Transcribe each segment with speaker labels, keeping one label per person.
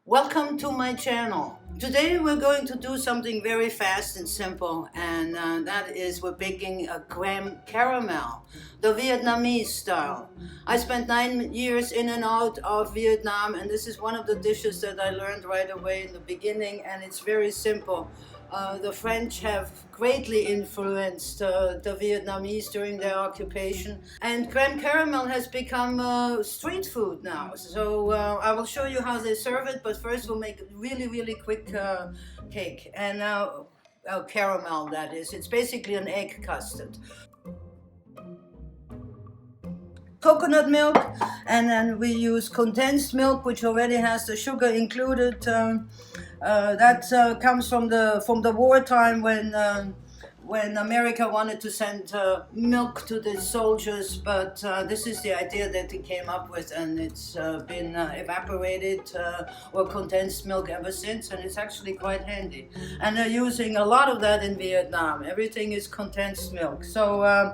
Speaker 1: Welcome to my channel. Today we're going to do something very fast and simple, and that is we're baking a creme caramel, the Vietnamese style. I spent 9 years in and out of Vietnam, and this is one of the dishes that I learned right away in the beginning, and it's very simple. The French have greatly influenced the Vietnamese during their occupation, and creme caramel has become street food now. So I will show you how they serve it, but first we'll make a really quick cake. And now caramel, that is. It's basically an egg custard. Coconut milk, and then we use condensed milk, which already has the sugar included. That comes from the wartime when America wanted to send milk to the soldiers, but this is the idea that they came up with, and it's been evaporated or condensed milk ever since, and it's actually quite handy. And they're using a lot of that in Vietnam. Everything is condensed milk. So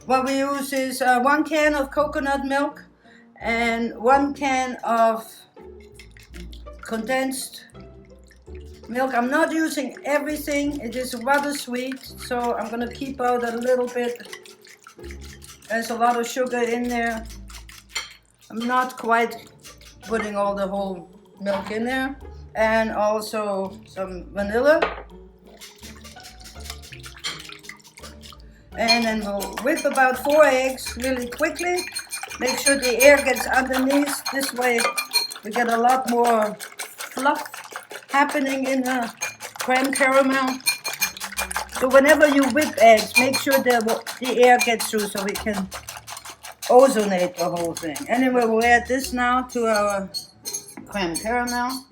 Speaker 1: what we use is 1 can of coconut milk and 1 can of condensed milk. I'm not using everything, it is rather sweet, so I'm going to keep out a little bit. There's a lot of sugar in there. I'm not quite putting all the whole milk in there. And also some vanilla. And then we'll whip about 4 eggs really quickly. Make sure the air gets underneath. This way we get a lot more fluff happening in the creme caramel. So whenever you whip eggs, make sure that the air gets through so we can ozonate the whole thing. Anyway, we'll add this now to our creme caramel.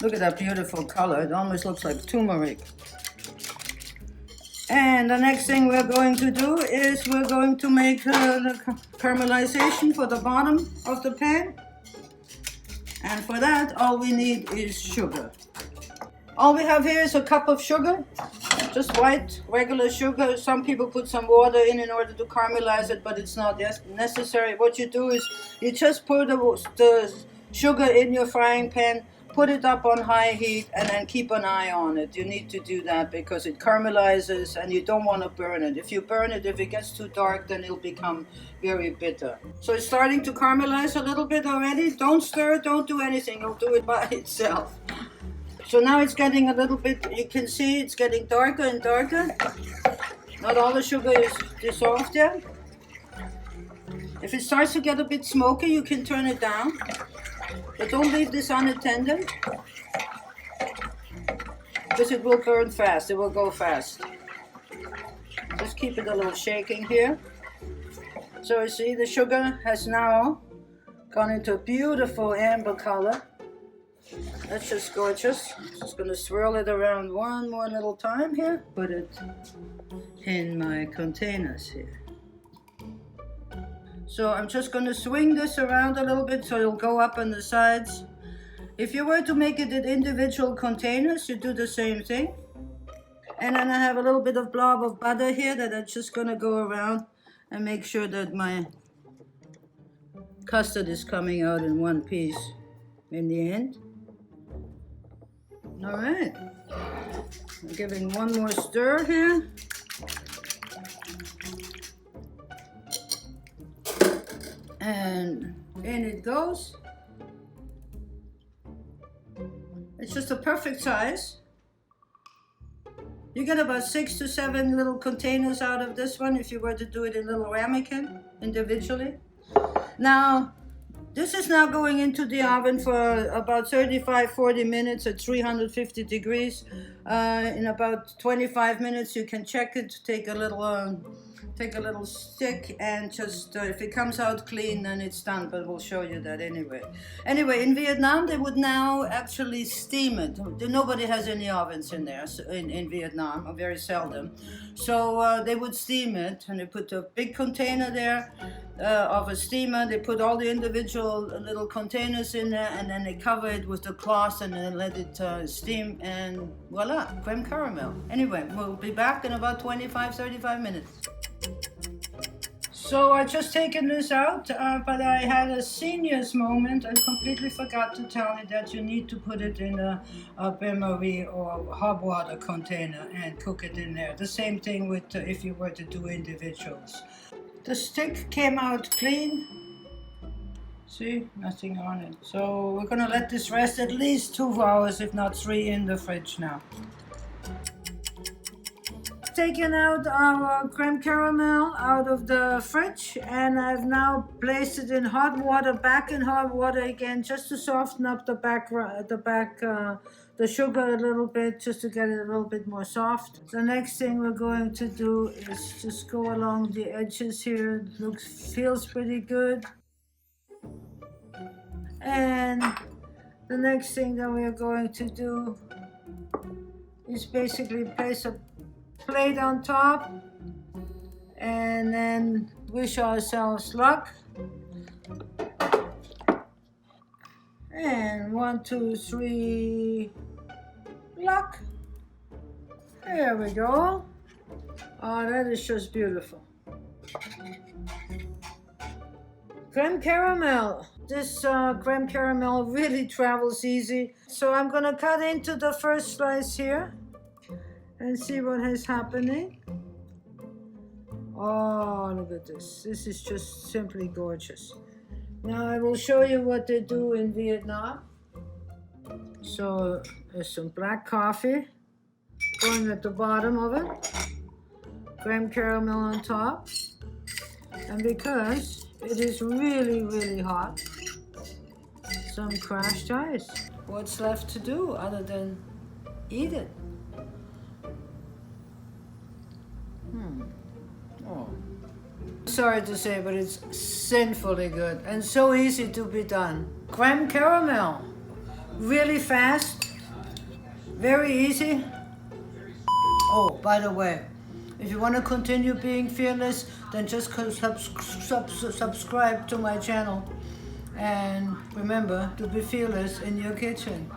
Speaker 1: Look at that beautiful color. It almost looks like turmeric. And the next thing we're going to do is we're going to make the caramelization for the bottom of the pan. And for that, all we need is sugar. All we have here is a cup of sugar, just white, regular sugar. Some people put some water in order to caramelize it, but it's not necessary. What you do is you just pour the sugar in your frying pan, put it up on high heat, and then keep an eye on it. You need to do that because it caramelizes and you don't want to burn it. If you burn it, if it gets too dark, then it'll become very bitter. So it's starting to caramelize a little bit already. Don't stir, don't do anything. It'll do it by itself. So now it's getting a little bit, you can see it's getting darker and darker. Not all the sugar is dissolved yet. If it starts to get a bit smoky, you can turn it down. But don't leave this unattended, because it will burn fast, it will go fast. Just keep it a little shaking here. So you see the sugar has now gone into a beautiful amber color. That's just gorgeous. I'm just going to swirl it around one more little time here. Put it in my containers here. So I'm just going to swing this around a little bit so it'll go up on the sides. If you were to make it in individual containers, you do the same thing. And then I have a little bit of blob of butter here that I'm just going to go around and make sure that my custard is coming out in one piece in the end. All right. I'm giving one more stir here. And in it goes. It's just a perfect size. You get about 6 to 7 little containers out of this one if you were to do it in little ramekin individually. Now, this is now going into the oven for about 35-40 minutes at 350 degrees. In about 25 minutes you can check it, take a little stick and just, if it comes out clean, then it's done, but we'll show you that anyway. Anyway, in Vietnam, they would now actually steam it. Nobody has any ovens in there, in Vietnam, or very seldom. So they would steam it, and they put a big container there of a steamer. They put all the individual little containers in there, and then they cover it with the cloth, and then let it steam, and voila, creme caramel. Anyway, we'll be back in about 25-35 minutes. So I just taken this out, but I had a seniors moment. I completely forgot to tell you that you need to put it in a bain-marie or hot water container and cook it in there. The same thing with if you were to do individuals. The stick came out clean. See, nothing on it. So we're gonna let this rest at least 2 hours, if not 3, in the fridge now. Taken out our creme caramel out of the fridge, and I've now placed it in hot water, back in hot water again, just to soften up the sugar a little bit, just to get it a little bit more soft. The next thing we're going to do is just go along the edges here. It feels pretty good. And the next thing that we're going to do is basically place a plate on top and then wish ourselves luck. And 1, 2, 3, luck. There we go. Oh, that is just beautiful. Creme caramel. This creme caramel really travels easy. So I'm gonna cut into the first slice here and see what is happening. Oh, look at this. This is just simply gorgeous. Now I will show you what they do in Vietnam. So there's some black coffee going at the bottom of it. Creme caramel on top. And because it is really, really hot, some crushed ice. What's left to do other than eat it? Oh. Sorry to say, but it's sinfully good and so easy to be done. Creme caramel, really fast, very easy. Oh, by the way, if you want to continue being fearless, then just subscribe to my channel. And remember to be fearless in your kitchen.